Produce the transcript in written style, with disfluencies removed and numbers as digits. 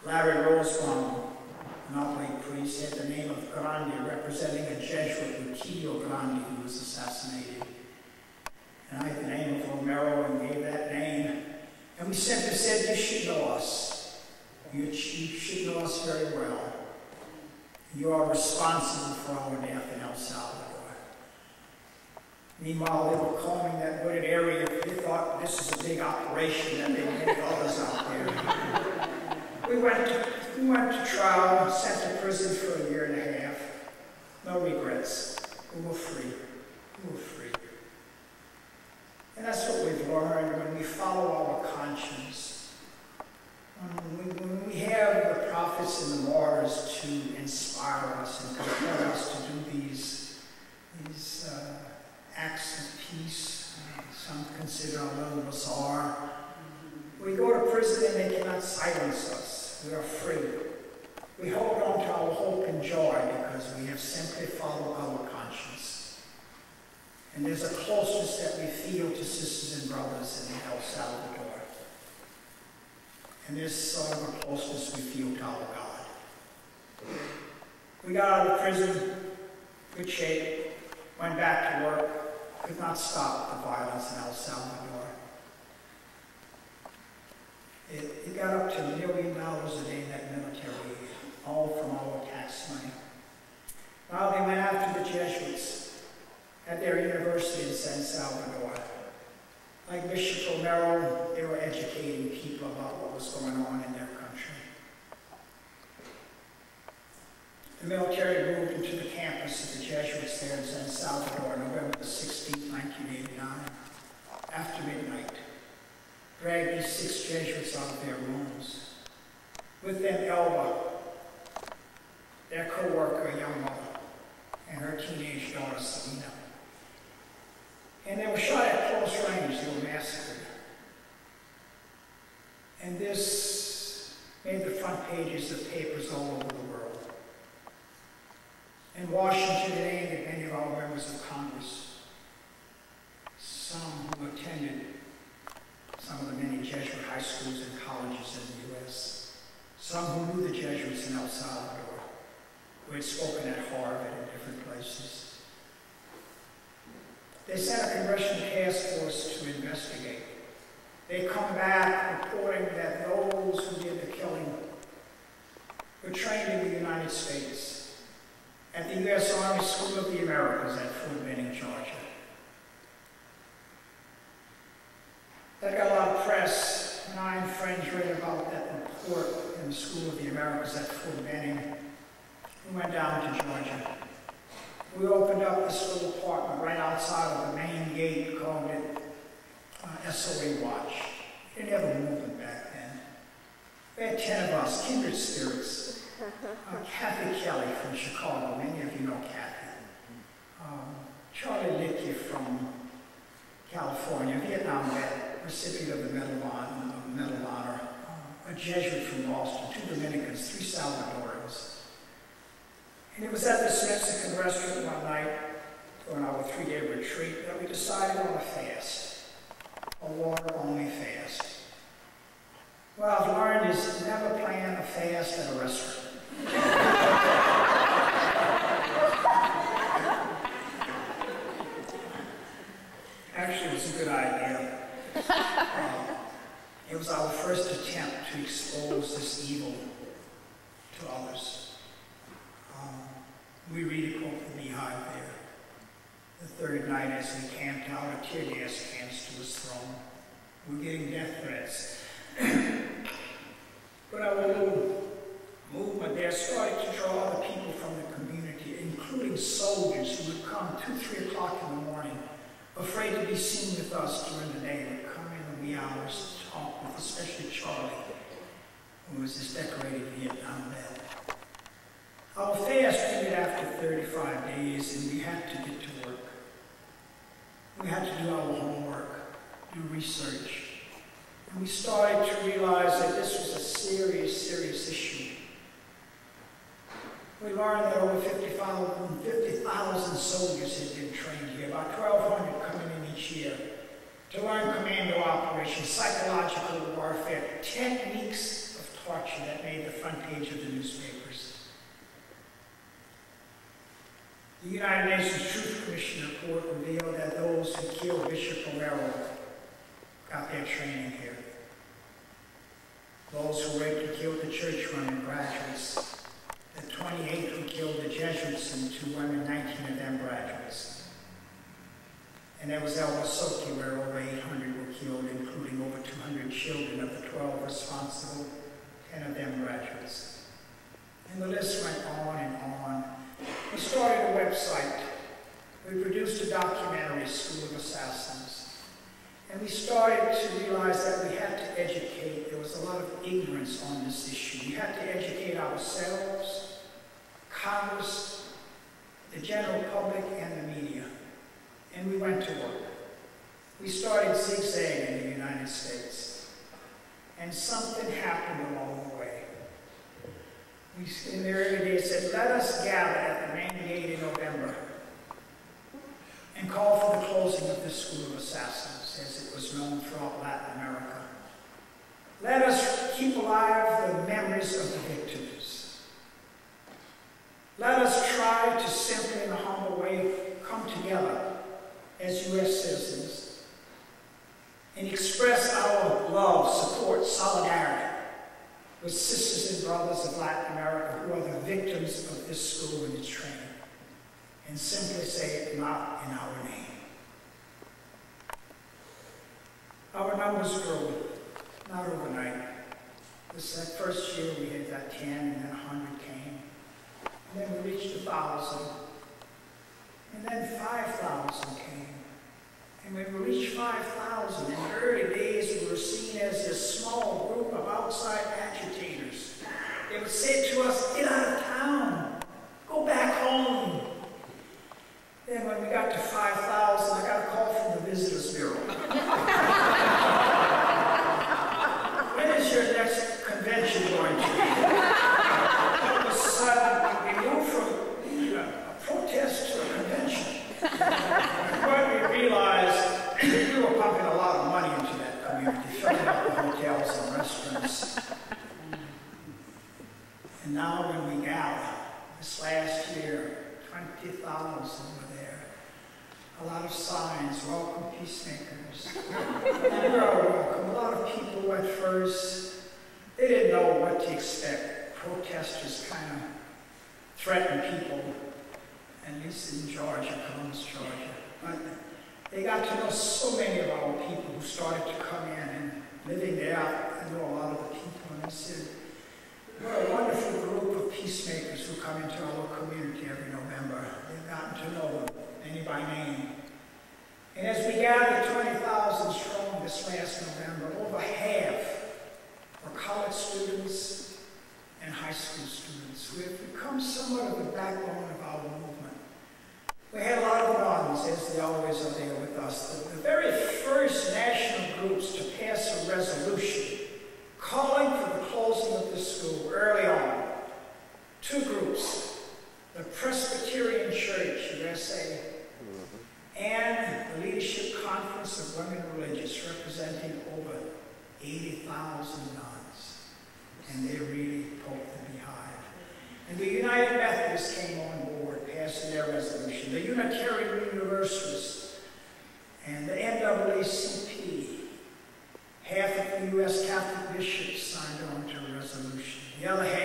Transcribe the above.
Larry Rosebaum, an oblate priest, had the name of Grande, representing a Jesuit, Lucido Grande, who was assassinated. And I had the name of Romero and gave that name. And we simply said, you should know us. You should know us very well. You are responsible for our death in El Salvador. Meanwhile, they were combing that wooded area. They thought this was a big operation that they made others out there. We went to trial, sent to prison for 1.5 years. No regrets. We were free. We were free. And that's what we've learned when we follow our conscience. When we have the prophets and the martyrs to inspire us and compel us to do these acts of peace, some consider a little bizarre. We go to prison and they cannot silence us. We are free. We hold on to our hope and joy because we have simply followed our conscience. And there's a closeness that we feel to sisters and brothers in El Salvador. And there's sort of a closeness we feel to our God. We got out of prison, good shape, went back to work, could not stop the violence in El Salvador. It got up to $1 million a day in that military, all from our tax money. Well, they went after the Jesuits at their university in San Salvador. Like Bishop Romero, they were educating people about what was going on in their country. The military moved into the campus of the Jesuits there in San Salvador, November 16, 1989, after midnight. Dragged these 6 Jesuits out of their rooms. With them, Elba, their co-worker, a young mother, and her teenage daughter, Selena. And they were shot at close range. They were massacred. And this made the front pages of papers all over the world. In Washington, it aimed at many of our members of Congress, some who attended some of the many Jesuit high schools and colleges in the U.S., some who knew the Jesuits in El Salvador, who had spoken at Harvard and different places. They sent a congressional task force to investigate. They come back reporting that those who did the killing were trained in the United States at the U.S. Army School of the Americas at Fort Benning, Georgia. That got a lot of press. When I and friends read about that report in the School of the Americas at Fort Benning, we went down to Georgia. We opened up this little apartment right outside of the main gate, called it SOA Watch. We didn't have a movement back then. We had 10 of us, kindred spirits. Kathy Kelly from Chicago, many of you know Kathy. Charlie Licky from California, Vietnam vet, recipient of the Medal of Honor. A Jesuit from Boston, 2 Dominicans, 3 Salvadorans. And it was at this Mexican restaurant one night, during our 3-day retreat, that we decided on a fast, a water-only fast. What I've learned is never plan a fast at a restaurant. Actually, it was a good idea. It was our first attempt to expose this evil to others. We really poked the beehive there. The 3rd night, as we camped out, a tear gas canister was thrown. We were getting death threats. But our little movement there started to draw other people from the community, including soldiers who would come 2, 3 o'clock in the morning, afraid to be seen with us during the day. They'd come in the wee hours to talk with, especially Charlie, who was this decorated Vietnam vet. Our fast ended after 35 days, and we had to get to work. We had to do our homework, do research. And we started to realize that this was a serious, serious issue. We learned that over 50,000 soldiers had been trained here, about 1,200 coming in each year, to learn commando operations, psychological warfare, techniques of torture that made the front page of the newspapers. The United Nations Truth Commission report revealed that those who killed Bishop Romero got their training here. Those who raped and killed the church women graduates. The 28 who killed the Jesuits and 2 women, 19 of them graduates. And there was El Masoki, where over 800 were killed, including over 200 children of the 12 responsible, 10 of them graduates. And the list went on and on. We started a website. We produced a documentary, School of Assassins. And we started to realize that we had to educate. There was a lot of ignorance on this issue. We had to educate ourselves, Congress, the general public, and the media. And we went to work. We started zigzagging in the United States. And something happened along the way. We, in the early days, said, let us gather at the main gate in November and call for the closing of the School of Assassins, as it was known throughout Latin America. Let us keep alive the memories of the victims. Let us try to simply, in a humble way, come together as U.S. citizens and express our love, support, solidarity with sisters and brothers of Latin America who are the victims of this school and its training, and simply say it not in our name. Our numbers grew, not overnight. That first year we had that 10, and then 100 came. And then we reached 1,000. And then 5,000 came. And when we reached 5,000, in the early days we were seen as this small group of outside agitators. They would say to us, get out of town, go back home. Then when we got to 5,000, I got a call from the Visitors Bureau. When is your next convention going to be? All of a sudden, we moved from a protest to a convention. What we realized, we were pumping a lot of money into that community, filling up the hotels and restaurants. And now when we gather, this last year, 20,000 were there. A lot of signs, welcome peacemakers. And we are welcome. A lot of people at first, they didn't know what to expect. Protesters kind of threaten people, at least in Georgia, Columbus, Georgia. But they got to know so many of our people who started to come in, and living there, I know a lot of the people, and they said, we're a wonderful group of peacemakers who come into our community every November. They've gotten to know them, many by name. And as we gathered 20,000 strong this last November, over half were college students and high school students who have become somewhat of the backbone of our movement. We had a lot of ones, as they always are there with us. The very first national groups to pass a resolution calling for the closing of the school early on. 2 groups, the Presbyterian Church, USA, and the Leadership Conference of Women Religious, representing over 80,000 nuns. And they really poked the beehive. And the United Methodists came on board, passing their resolution. The Unitarian Universalists and the NAACP, half of the U.S. Catholic bishops signed on to a resolution. The other half